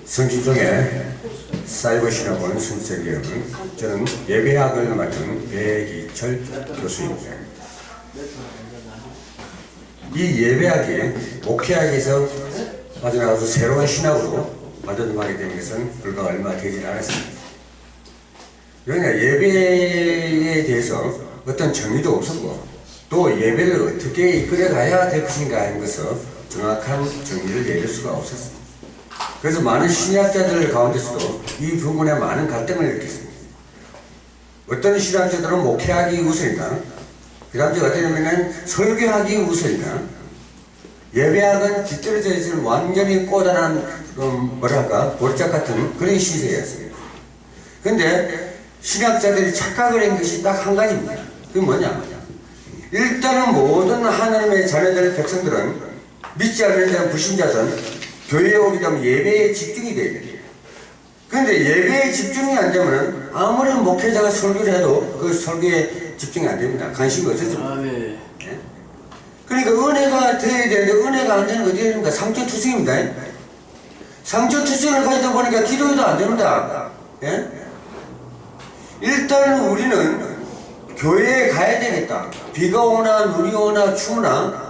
성진종의 사이버 신학원 순서기 여러분, 저는 예배학을 맡은 배기철 교수입니다. 이 예배학이 목회학에서 빠져나가서 새로운 신학으로 빠져나가게 된 것은 불과 얼마 되지 않았습니다. 그러니까 예배에 대해서 어떤 정의도 없었고 또 예배를 어떻게 이끌어가야 될 것인가 하는 것을 정확한 정의를 내릴 수가 없었습니다. 그래서 많은 신학자들 가운데서도 이 부분에 많은 갈등을 일으켰습니다. 어떤 신학자들은 목회학이 우선이다, 그 다음 어떤 경우에는 설교학이 우선이다, 예배학은 뒤떨어져 있는 완전히 꼬다란 뭐랄까 볼짝 같은 그런 시세였습니다. 그런데 신학자들이 착각을 한 것이 딱 한 가지입니다. 그게 뭐냐? 일단은 모든 하나님의 자녀들 백성들은 믿지 않는 자는 불신자든 교회에 오게 되면 예배에 집중이 돼야 돼요. 그런데 예배에 집중이 안 되면 아무리 목회자가 설교를 해도 그 설교에 집중이 안 됩니다. 관심이 없어집니다. 네? 그러니까 은혜가 돼야 되는데 은혜가 안 되는 거 어디에 됩니까? 상처투성입니다. 상처투성을 가지다 보니까 기도해도 안 됩니다. 예? 일단 우리는 교회에 가야 되겠다. 비가 오나 눈이 오나 추우나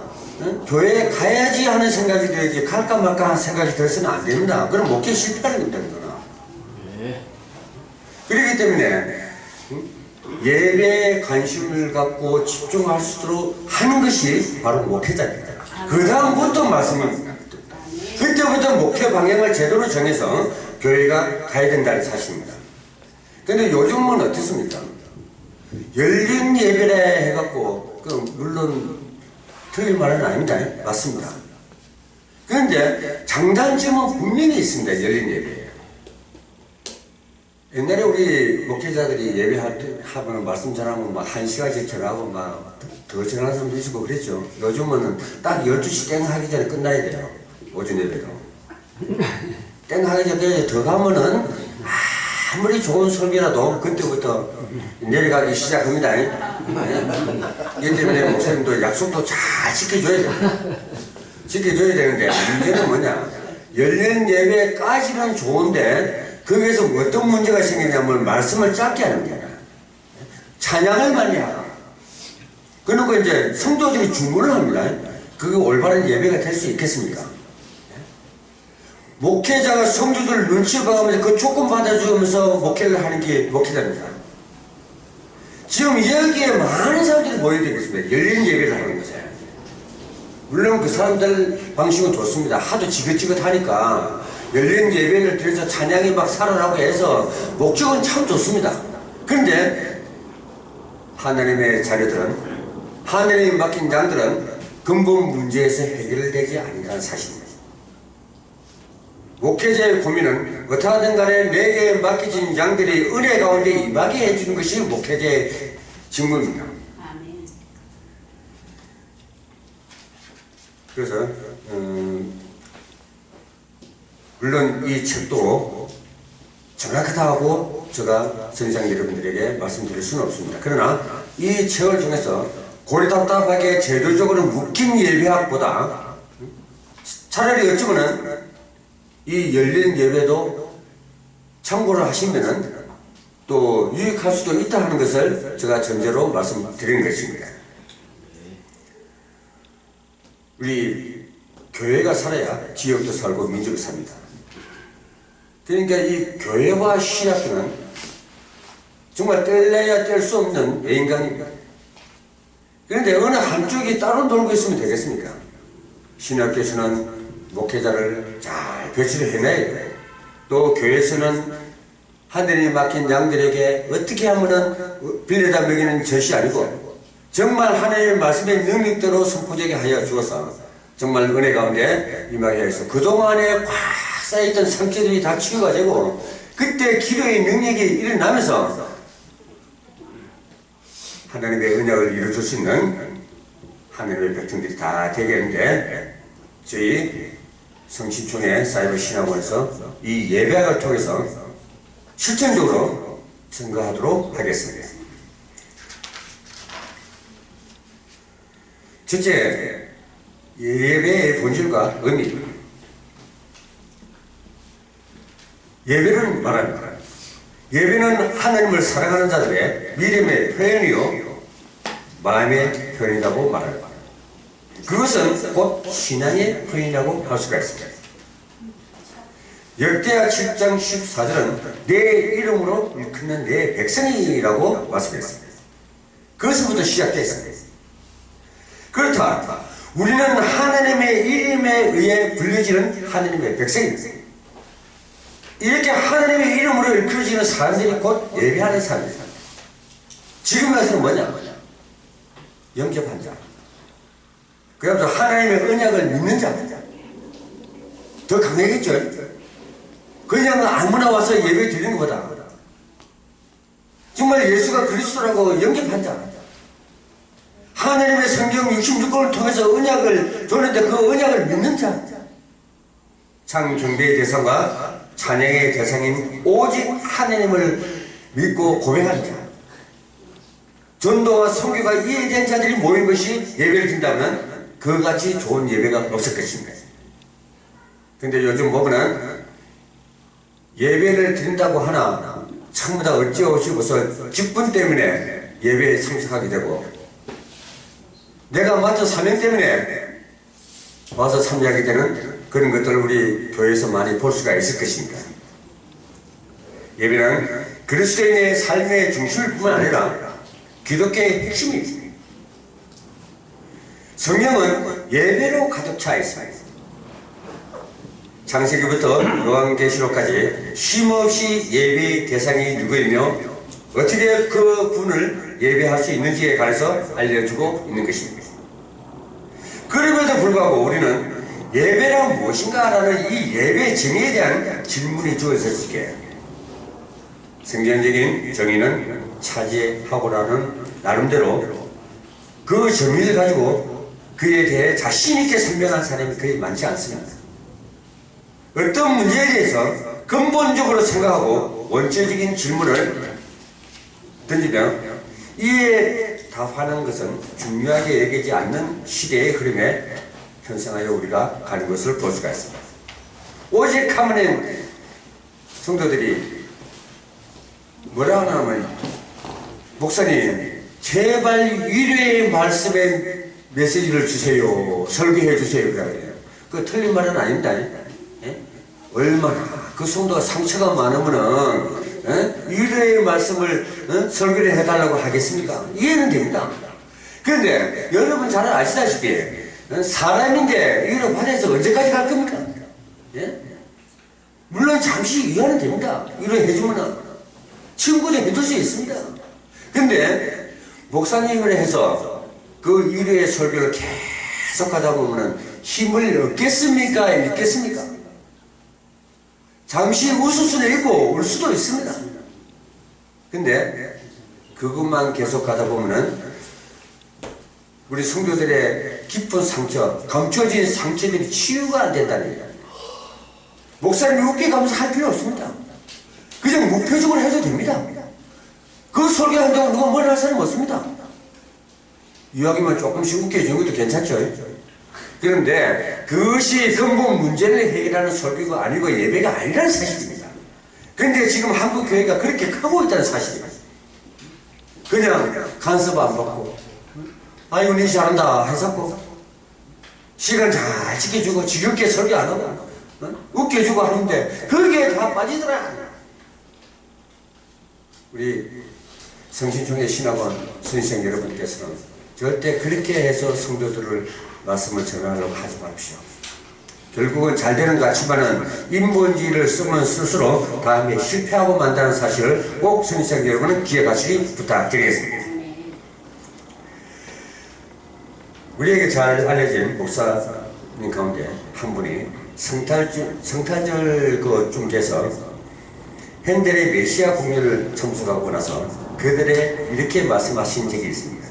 교회에 가야지 하는 생각이 들지 갈까 말까 하는 생각이 들어서는 안 됩니다. 그럼 목회 실패하는 겁니다. 그렇기 때문에 예배에 관심을 갖고 집중할수록 하는 것이 바로 목회자입니다. 그 다음부터 말씀입니다. 그때부터 목회 방향을 제대로 정해서 교회가 가야 된다는 사실입니다. 그런데 요즘은 어떻습니까? 열린 예배라 해갖고 물론 틀린 말은 아닙니다. 맞습니다. 그런데 장단점은 분명히 있습니다. 열린 예배예요. 옛날에 우리 목회자들이 예배할 때 하면 말씀 전하면 막 1시간씩 전하고 막 더 전하는 사람도 있고 그랬죠. 요즘은 딱 12시 땡 하기 전에 끝나야 돼요. 오전 예배도. 땡 하기 전에 더 가면은 아무리 좋은 설교라도 그때부터 내려가기 시작합니다. 이 때문에 목사님도 약속도 잘 지켜줘야 돼요. 지켜줘야 되는데 문제는 뭐냐? 열린 예배까지는 좋은데 거기에서 어떤 문제가 생기냐면 말씀을 짧게 하는 거야. 찬양을 많이 하고 그러고 이제 성도들이 주문을 합니다. 그게 올바른 예배가 될 수 있겠습니까? 목회자가 성도들 눈치 봐가면서 그 조건 받아주면서 목회를 하는 게 목회자입니다. 지금 여기에 많은 사람들이 모여야 되겠습니다. 열린 예배를 하는 거죠. 물론 그 사람들 방식은 좋습니다. 하도 지긋지긋하니까 열린 예배를 드려서 찬양이 막 살아나고 해서 목적은 참 좋습니다. 그런데 하나님의 자녀들은 하나님이 맡긴 양들은 근본 문제에서 해결되지 않는다는 사실입니다. 목회자의 고민은 어떠하든 간에 내게 맡겨진 양들이 은혜 가운데 임하게 해주는 것이 목회자의 직무입니다. 그래서 물론 이 책도 정확하다고 제가 선생 여러분들에게 말씀드릴 수는 없습니다. 그러나 이 책을 통해서 고리답답하게 제도적으로 묶인 예배학보다 차라리 어쩌면은 이 열린 예배도 참고를 하시면은 또 유익할 수도 있다 하는 것을 제가 전제로 말씀드리는 것입니다. 우리 교회가 살아야 지역도 살고 민족이 삽니다. 그러니까 이 교회와 신학교는 정말 뗄래야 뗄 수 없는 애인강입니다. 그런데 어느 한쪽이 따로 놀고 있으면 되겠습니까? 신학교에서는 목회자를 잘 배치를 해놔야 돼요. 또 교회에서는 하늘이 맡긴 양들에게 어떻게 하면은 빌려다 먹이는 것이 아니고 정말 하나님의 말씀의 능력대로 선포되게 하여 주어서 정말 은혜 가운데 임하게 해서 그동안에 꽉 쌓여있던 상처들이 다 치유가 되고 그때 기도의 능력이 일어나면서 하나님의 은혜를 이루어줄 수 있는 하나님의 백성들이 다 되게 하는데 저희 성신총회 사이버 신학원에서 이 예배학을 통해서 실천적으로 증거하도록 하겠습니다. 첫째, 예배의 본질과 의미. 예배는 말합니다. 예배는 하나님을 사랑하는 자들의 믿음의 표현이요 마음의 표현이라고 말합니다. 그것은 곧 신앙의 표현이라고 할 수가 있습니다. 역대하 7장 14절은 내 이름으로 일컫는 내 백성이라고 말씀했습니다. 그것부터 시작되어 있습니다. 그렇다. 우리는 하나님의 이름에 의해 불려지는 하나님의 백성입니다. 이렇게 하나님의 이름으로 일컬어지는 사람들이 곧 예배하는 사람입니다. 지금 와서는 뭐냐? 영접한 자. 그래서 하나님의 언약을 믿는 자. 더 강하겠죠? 그냥 아무나 와서 예배 드리는 것보다 정말 예수가 그리스도라고 영접한 자. 하나님의 성경 66권을 통해서 언약을 줬는데 그 언약을 믿는 자. 창경배의 대상과 찬양의 대상인 오직 하나님을 믿고 고백하는 자. 전도와 선교가 이해된 자들이 모인 것이 예배를 드린다면 그같이 좋은 예배가 없을 것입니다. 근데 요즘 보면은 예배를 드린다고 하나 전부 다 어찌어찌고서 직분 때문에 예배에 참석하게 되고 내가 맡은 사명 때문에 와서 참여하게 되는 그런 것들을 우리 교회에서 많이 볼 수가 있을 것입니다. 예배는 그리스도인의 삶의 중심일 뿐만 아니라 기독교의 핵심이 있습니다. 성경은 예배로 가득 차 있습니다. 창세기부터 요한계시록까지 쉼없이 예배의 대상이 누구이며 어떻게 그 분을 예배할 수 있는지에 관해서 알려주고 있는 것입니다. 그럼에도 불구하고 우리는 예배란 무엇인가 라는 이 예배 정의에 대한 질문이 주어졌을 때 성경적인 정의는 차지하고라는 나름대로 그 정의를 가지고 그에 대해 자신있게 설명한 사람이 거의 많지 않습니다. 어떤 문제에 대해서 근본적으로 생각하고 원초적인 질문을 던지면 이에 답하는 것은 중요하게 여기지 않는 시대의 흐름에 현상하여 우리가 가는 것을 볼 수가 있습니다. 오직 하면 성도들이 뭐라 하냐면 목사님 제발 위로의 말씀에 메시지를 주세요. 설교해 주세요. 그래요. 그 틀린 말은 아닙니다. 예? 얼마나 그 성도가 상처가 많으면은 위로의 말씀을 설교를 해달라고 하겠습니까? 이해는 됩니다. 그런데 여러분 잘 아시다시피 사람인데 위로 받아서 언제까지 갈 겁니까? 예? 물론 잠시 이해는 됩니다. 위로해주면 친구도 믿을 수 있습니다. 근데 목사님을 해서 그 위로의 설교를 계속 하다 보면 힘을 얻겠습니까? 믿겠습니까? 잠시 웃을 수는 있고 울 수도 있습니다. 근데 그것만 계속 가다 보면은 우리 성도들의 깊은 상처, 감춰진 상처들이 치유가 안 된다는 얘기예요. 목사님이 웃게 가면서 할 필요 없습니다. 그냥 무표정으로 해도 됩니다. 그 설교한다고 누가 뭐라 할 사람은 없습니다. 이야기만 조금씩 웃겨주는 것도 괜찮죠. 그런데 그것이 근본 문제를 해결하는 설교가 아니고 예배가 아니라는 사실입니다. 그런데 지금 한국 교회가 그렇게 하고 있다는 사실입니다. 그냥 간섭 안 받고 아이고 니 잘한다 해서 시간 잘 지켜주고 지겹게 설교 안 하고 웃겨주고 하는데 그게 다 빠지더라. 우리 성신총회 신학원 선생 여러분께서는 절대 그렇게 해서 성도들을 말씀을 전하려고 하지 마십시오. 결국은 잘 되는 것 같지만은 인본주의를 쓰면 스스로 다음에 실패하고 만다는 사실을 꼭 성신 여러분은 기억하시기 부탁드리겠습니다. 우리에게 잘 알려진 목사님 가운데 한 분이 성탄절 그쯤 돼서 핸델의 메시아 공연을 참석하고 나서 그들의 이렇게 말씀하신 적이 있습니다.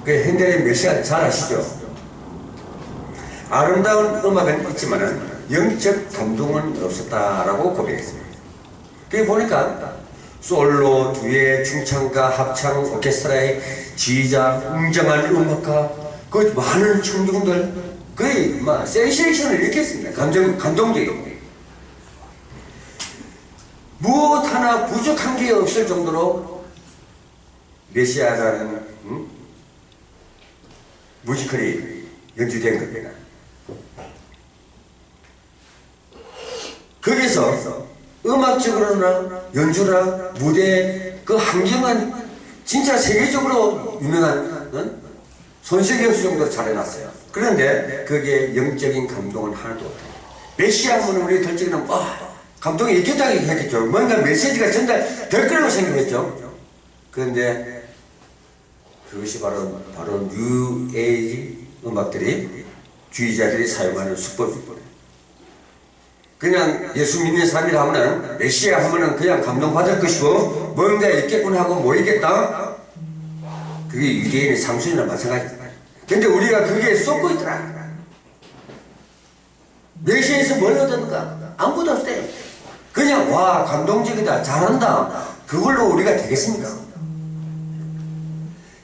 그 핸델의 메시아 잘 아시죠? 아름다운 음악은 있지만은 영적 감동은 없었다라고 고백했습니다. 그게 보니까 솔로, 듀엣, 중창가, 합창, 오케스트라의 지휘자, 웅장한 음악가, 그 많은 청중들 거의 막 센세이션을 일으켰습니다. 감동적이고. 무엇 하나 부족한 게 없을 정도로 메시아라는 뮤지컬이 연주된 겁니다. 거기서 음악적으로나 연주나 무대 그 환경은 진짜 세계적으로 유명한 손석영수 정도 잘해놨어요. 그런데 그게 영적인 감동은 하나도 없어요. 메시아 하면 우리 들적이는 감동이 있겠다고 했겠죠. 뭔가 메시지가 전달될 거라고 생각했죠. 그런데 그것이 바로 뉴 에이지 음악들이 주의자들이 사용하는 수법이거든요. 그냥 예수 믿는 사람이라 하면은 메시아 하면은 그냥 감동받을 것이고 뭔가 있겠구나 하고 뭐 있겠다. 그게 유대인의 상순이나 마찬가지다. 근데 우리가 그게 쏟고 있더라. 메시아에서 뭘 얻었는가? 아무것도 없대. 그냥 와 감동적이다 잘한다 그걸로 우리가 되겠습니까?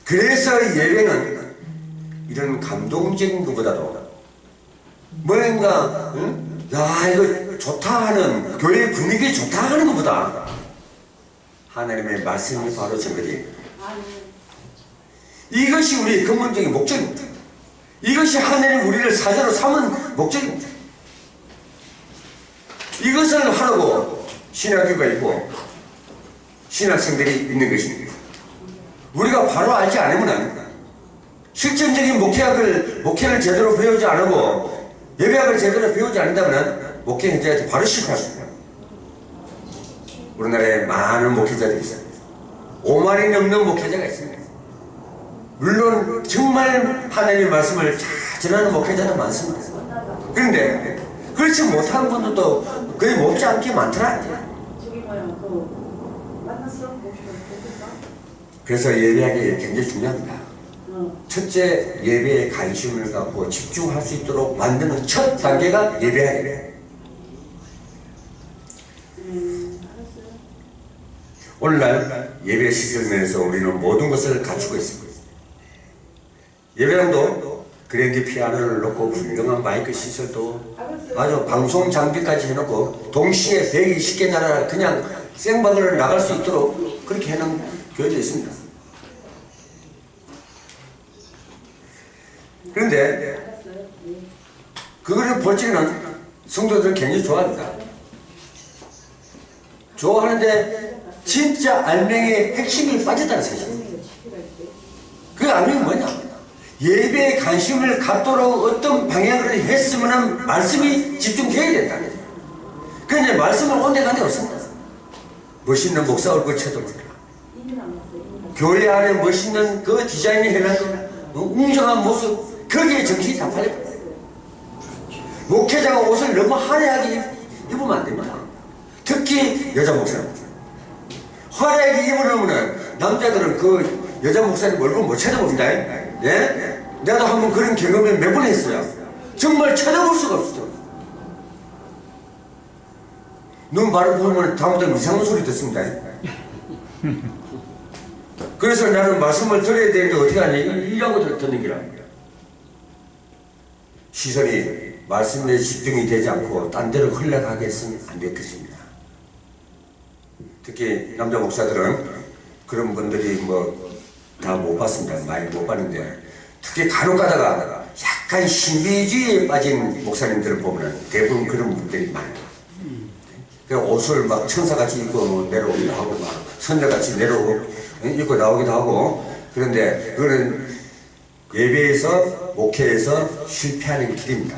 그래서 예배는 이런 감동적인 것보다도 뭔가 야 이거 좋다 하는 교회 분위기 좋다 하는 것보다 하나님의 말씀이 바로 전거리입니다. 이것이 우리의 근본적인 목적입니다. 이것이 하나님 우리를 사자로 삼은 목적입니다. 이것을 하려고 신학교가 있고 신학생들이 있는 것입니다. 우리가 바로 알지 않으면 실전적인 목회를 제대로 배우지 않고 예배학을 제대로 배우지 않는다면 목회 현장에서 바로 실패합니다. 우리나라에 많은 목회자들이 있습니다. 5만이 넘는 목회자가 있습니다. 물론 정말 하나님의 말씀을 잘 전하는 목회자도 많습니다. 그런데 그렇지 못한 분들도 거의 못지 않게 많더라. 그래서 예배하기 굉장히 중요합니다. 첫째, 예배에 관심을 갖고 집중할 수 있도록 만드는 첫 단계가 예배하기예요. 오늘날 예배 시설면에서 우리는 모든 것을 갖추고 있습니다. 예배당도 그랜드 피아노를 놓고 훌륭한 마이크 시설도 아주 방송 장비까지 해놓고 동시에 120개 나라 그냥 생방으로 나갈 수 있도록 그렇게 해놓은 교회도 있습니다. 그런데 그거를 볼 적에는 성도들은 굉장히 좋아합니다. 좋아하는데 진짜 알맹이의 핵심이 빠졌다는 사실입니다. 그 알맹이는 뭐냐? 예배에 관심을 갖도록 어떤 방향으로 했으면 말씀이 집중되어야 된다는 거예요. 그런데 말씀을 온데간데 없습니다. 멋있는 목사 얼굴 쳐다보더라. 교회 안에 멋있는 그 디자인이 해놓은 웅장한 모습 거기에 정신이 다 팔려버려요. 목회자가 옷을 너무 화려하게 입으면 안 됩니다. 특히 여자 목사는 화려하게 입으려면 남자들은 그 여자 목사님 얼굴 못 쳐다봅니다. 예? 나도 한번 그런 경험을 몇 번 했어요. 정말 쳐다볼 수가 없어. 눈 바로 보면 다음부터 이상한 소리 듣습니다. 그래서 나는 말씀을 들어야 되는데 어떻게 하냐 이라고 듣는 기라. 시선이 말씀에 집중이 되지 않고 딴 데로 흘러가게 했으면 안 됐겠습니다. 특히 남자 목사들은 그런 분들이 뭐 다 못 봤습니다. 많이 못 봤는데 특히 간혹 가다가 약간 신비주의에 빠진 목사님들을 보면 대부분 그런 분들이 많아요. 옷을 막 천사같이 입고 내려오기도 하고 막 선녀같이 내려오고 입고 나오기도 하고 그런데 그거는 예배에서 목회에서 실패하는 길입니다.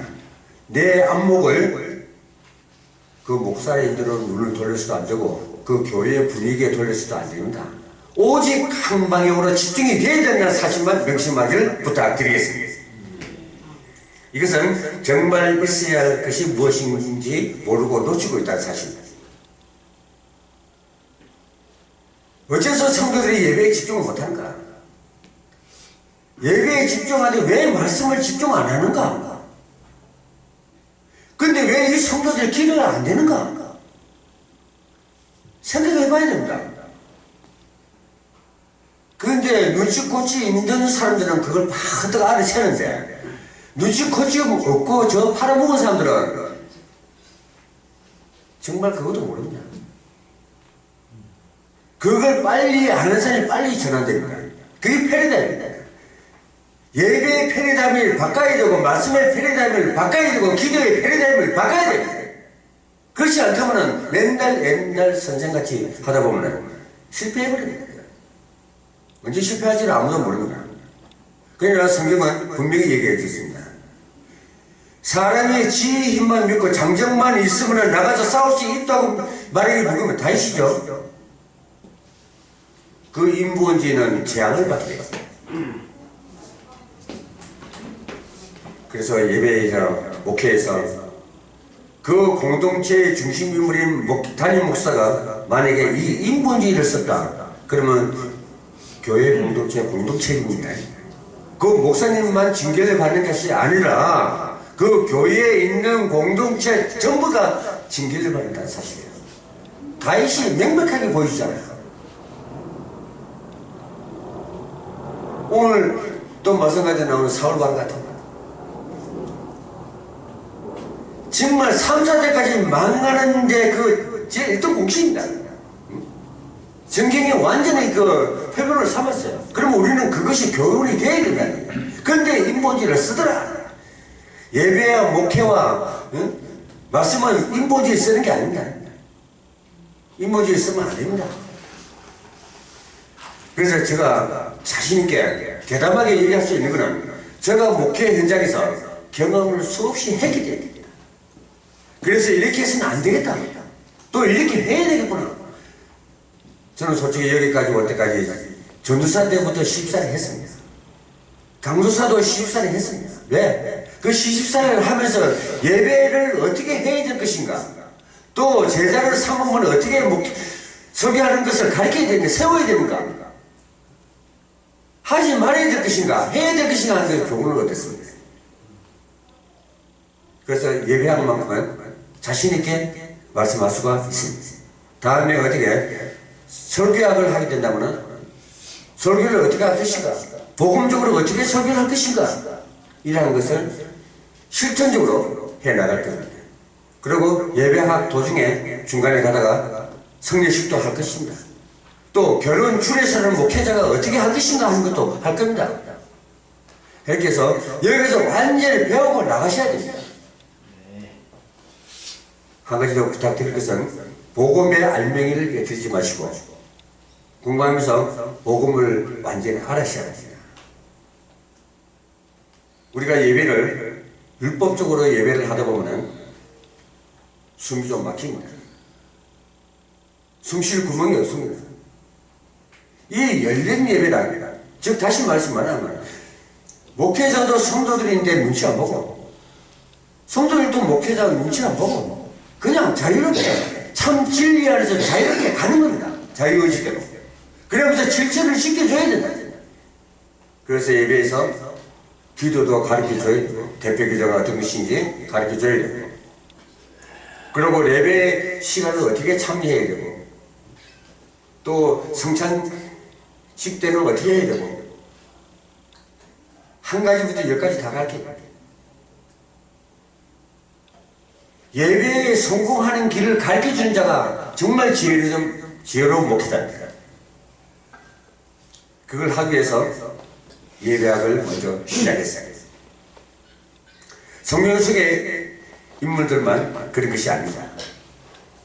내 안목을 그 목사의 일대로 눈을 돌려서도 안 되고 그 교회의 분위기에 돌려서도 안 됩니다. 오직 한 방향으로 집중이 되어야 된다는 사실만 명심하기를 부탁드리겠습니다. 이것은 정말 있어야 할 것이 무엇인지 모르고 놓치고 있다는 사실입니다. 어째서 성도들이 예배에 집중을 못하는가? 예배에 집중하는데 왜 말씀을 집중 안 하는가? 근데 왜 이 성도들이 기도가 안 되는가? 생각해 봐야 됩니다. 그런데 눈치코치 있는 사람들은 그걸 팍 알아채는데 눈치코치 없고 저 팔아먹은 사람들은 정말 그것도 모릅니다. 그걸 빨리 아는 사람이 빨리 전환됩니다. 그게 패러다임입니다. 예배의 패러다임을 바꿔야 되고 말씀의 패러다임을 바꿔야 되고 기도의 패러다임을 바꿔야 됩니다. 그렇지 않다면 맨날 옛날 선생같이 하다 보면 실패해버립니다. 언제 실패할지는 아무도 모릅니다. 그러나 성경은 분명히 얘기해 주셨습니다. 사람이 지혜의 힘만 믿고 장정만 있으면 나가서 싸울 수 있다고 말하기 누구면 다이시죠. 그 인본주의는 재앙을 받게 됩니다. 그래서 예배에서 목회에서 그 공동체의 중심 인물인 담임 목사가 만약에 이 인본주의를 썼다 그러면 교회 공동체입니다. 그 목사님만 징계를 받는 것이 아니라 그 교회에 있는 공동체 전부가 징계를 받는다는 사실이에요. 다윗이 명백하게 보이잖아요. 오늘 또 마찬가지로 나오는 사울왕 같은 거. 정말 3, 4대까지 망하는데 그 제일 1등 공신입니다. 성경이 완전히 그 표본을 삼았어요. 그러면 우리는 그것이 교훈이 되어야 된다는 거예요. 그런데 인본주의를 쓰더라. 예배와 목회와 말씀은 인본주의 쓰는 게 아닙니다. 인본주의 쓰면 안 됩니다. 그래서 제가 자신있게 대담하게 얘기할 수 있는 것은 제가 목회 현장에서 경험을 수없이 했기 때문입니다. 그래서 이렇게 해서는 안 되겠다. 또 이렇게 해야 되겠구나. 저는 솔직히 여기까지 올 때까지 전도사 때부터 시집살이 했습니다. 강도사도 시집살이 했습니다. 왜? 그 시집살이를 하면서 예배를 어떻게 해야 될 것인가, 또 제자를 삼으면 어떻게 설교하는 것을 가르쳐야 되는가, 세워야 되는가, 하지 말아야 될 것인가, 해야 될 것인가 하는 데 교훈을 얻었습니다. 그래서 예배하는 만큼은 자신있게 말씀할 수가 있습니다. 다음에 어떻게 설교학을 하게 된다면 설교를 어떻게 할 것인가, 복음적으로 어떻게 설교를 할 것인가, 이라는 것을 실천적으로 해나갈 겁니다. 그리고 예배학 도중에 중간에 가다가 성례식도 할 것입니다. 또 결혼 주례사는 목회자가 어떻게 할 것인가 하는 것도 할 겁니다. 이렇게 해서 여기서 완전히 배우고 나가셔야 됩니다. 한 가지 더 부탁드릴 것은 복음의 알맹이를 깨뜨리지 마시고 공부하면서 복음을 완전히 알아셔야 됩니다. 우리가 예배를 율법적으로 예배를 하다 보면 숨이 좀 막힙니다. 숨 쉴 구멍이 없습니다. 이 열린 예배다. 즉 다시 말씀하면 목회자도 성도들인데 눈치 안 보고 성도들도 목회자 눈치 안 보고 그냥 자유롭게 참 진리 안에서 자유롭게 가는 겁니다. 자유의식대로. 그러면서 질서를 지켜줘야 된다. 그래서 예배에서 기도도 가르쳐줘야 되고 대표기도가 어떤 것인지 가르쳐줘야 되고 그리고 예배 시간을 어떻게 참여해야 되고 또 성찬식 때는 어떻게 해야 되고 한 가지부터 10가지 다 가르쳐요. 예배에 성공하는 길을 가르쳐주는 자가 정말 지혜로운 목회자입니다. 그걸 하기 위해서 예배학을 먼저 시작했어요. 성경 속의 인물들만 그런 것이 아닙니다.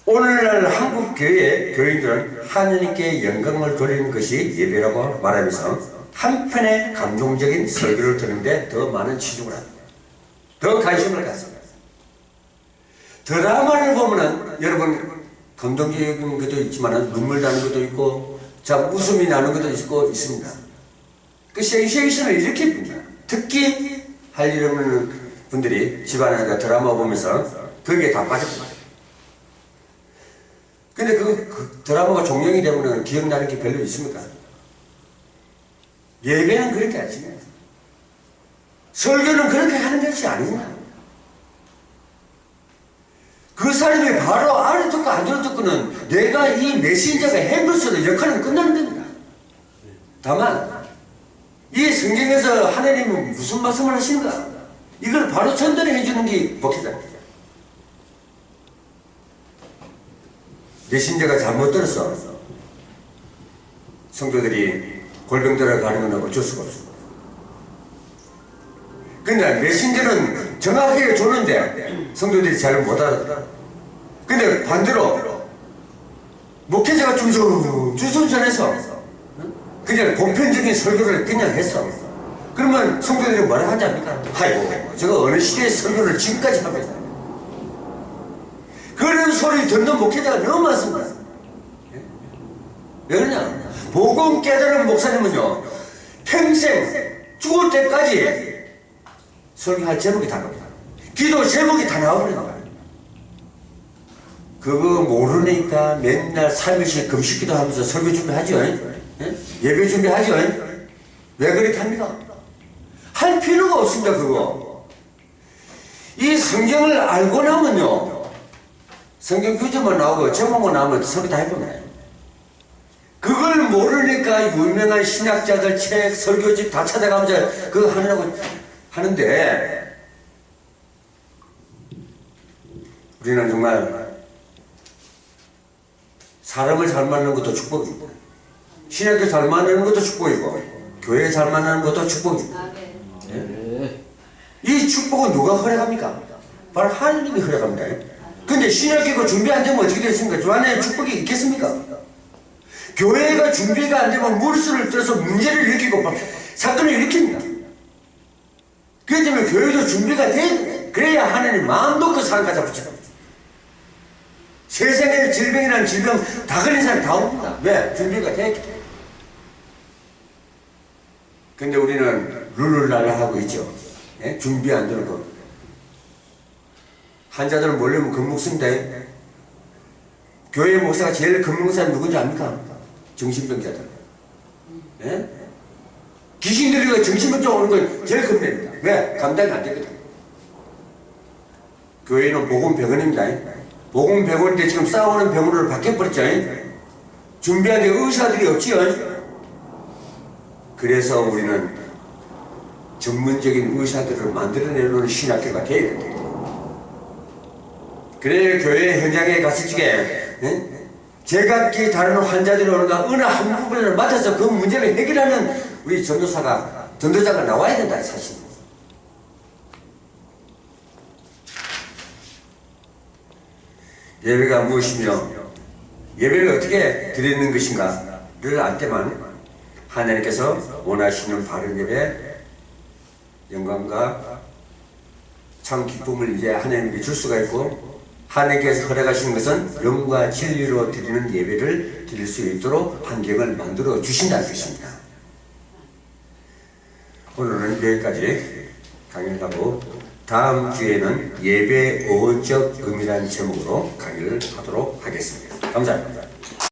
오늘날 한국 교인들은 하느님께 영광을 돌리는 것이 예배라고 말하면서 한편의 감동적인 설교를 듣는데 더 많은 치중을 합니다. 더 관심을 갖습니다. 드라마를 보면은 여러분 감동적인 것도 있지만 눈물 나는 것도 있고 참 웃음이 나는 것도 있습니다. 그 센세이션을 이렇게 봅니다. 특히 하려는 분들이 집안에 드라마 보면서 거기에 다 빠집니다. 근데 그 드라마가 종영이 되면 기억나는 게 별로 있습니까? 예배는 그렇게 하지. 설교는 그렇게 하는 것이 아닙니다. 그 사람이 바로 알아듣고 안 알아듣고는 내가 이 메신저가 행로서의 역할은 끝나는 겁니다. 다만 이 성경에서 하나님은 무슨 말씀을 하시는가? 이걸 바로 전달해 주는 게 목회자입니다. 메신저가 잘못 들었어. 성도들이 골병들어 가는 건 어쩔 수가 없어. 근데 메신저는 정확하게 줬는데 성도들이 잘 못 알아들어. 근데 반대로 목회자가 주선 전해서 그냥 보편적인 설교를 그냥 했어. 그러면 성도들이 뭐라 하지 않습니까? 아이고, 저거 어느 시대의 설교를 지금까지 합니다. 그런 소리 듣는 목회자가 너무 많습니다. 왜 그러냐? 복음 깨달은 목사님은요, 평생 죽을 때까지 설교할 제목이 다 나옵니다. 기도 제목이 다 나오는 거야. 그거 모르니까 맨날 3일씩 금식기도 하면서 설교 준비하죠. 예배 준비하죠. 왜 그렇게 합니까? 할 필요가 없습니다. 그거. 이 성경을 알고 나면요, 성경 표제만 나오고 제목만 나오면 설교 다 해보면 그걸 모르니까 유명한 신학자들 책, 설교집 다 찾아가면서 그거 하느라고 하는데, 우리는 정말 사람을 잘 만나는 것도 축복이고, 신학교 잘 만나는 것도 축복이고, 교회 잘 만나는 것도 축복이고. 네? 이 축복은 누가 허락합니까? 바로 하나님이 허락합니다. 근데 신학교가 준비 안 되면 어떻게 되십니까? 저 안에 축복이 있겠습니까? 교회가 준비가 안 되면 물수를 떠서 문제를 일으키고 사건을 일으킵니다. 그렇기 때문에 교회도 준비가 돼. 그래야 하나님 마음 놓고 사람 갖다 붙여요. 세상에 질병이라는 질병 다 걸린 사람 다 옵니다. 왜? 준비가 돼. 근데 우리는 룰루랄라 하고 있죠. 예? 준비 안 되는 거. 환자들은 몰려면 겁먹습니다. 교회 목사가 제일 겁먹는 사람이 누군지 압니까? 정신병자들. 예? 귀신 들리고 정신병자 오는 건 제일 겁냅니다. 왜? 감당이 안 되거든. 교회는 복음병원입니다. 복음병원인데 지금 싸우는 병원으로 바뀌어버렸죠. 준비한 데 의사들이 없지요. 그래서 우리는 전문적인 의사들을 만들어내는 신학교가 돼야 돼요. 그래 교회 현장에 갔을 적에 제각기 다른 환자들이 오는가 어느 한 부분을 맡아서 그 문제를 해결하는 우리 전도자가 나와야 된다 사실. 예배가 무엇이며 예배를 어떻게 드리는 것인가를 알 때만 하나님께서 원하시는 바른 예배, 영광과 참 기쁨을 이제 하나님께 줄 수가 있고, 하나님께서 허락하시는 것은 영과 진리로 드리는 예배를 드릴 수 있도록 환경을 만들어 주신다는 것입니다. 오늘은 여기까지 강의를 하고, 다음 주에는 예배 어적 의미라는 제목으로 강의를 하도록 하겠습니다. 감사합니다.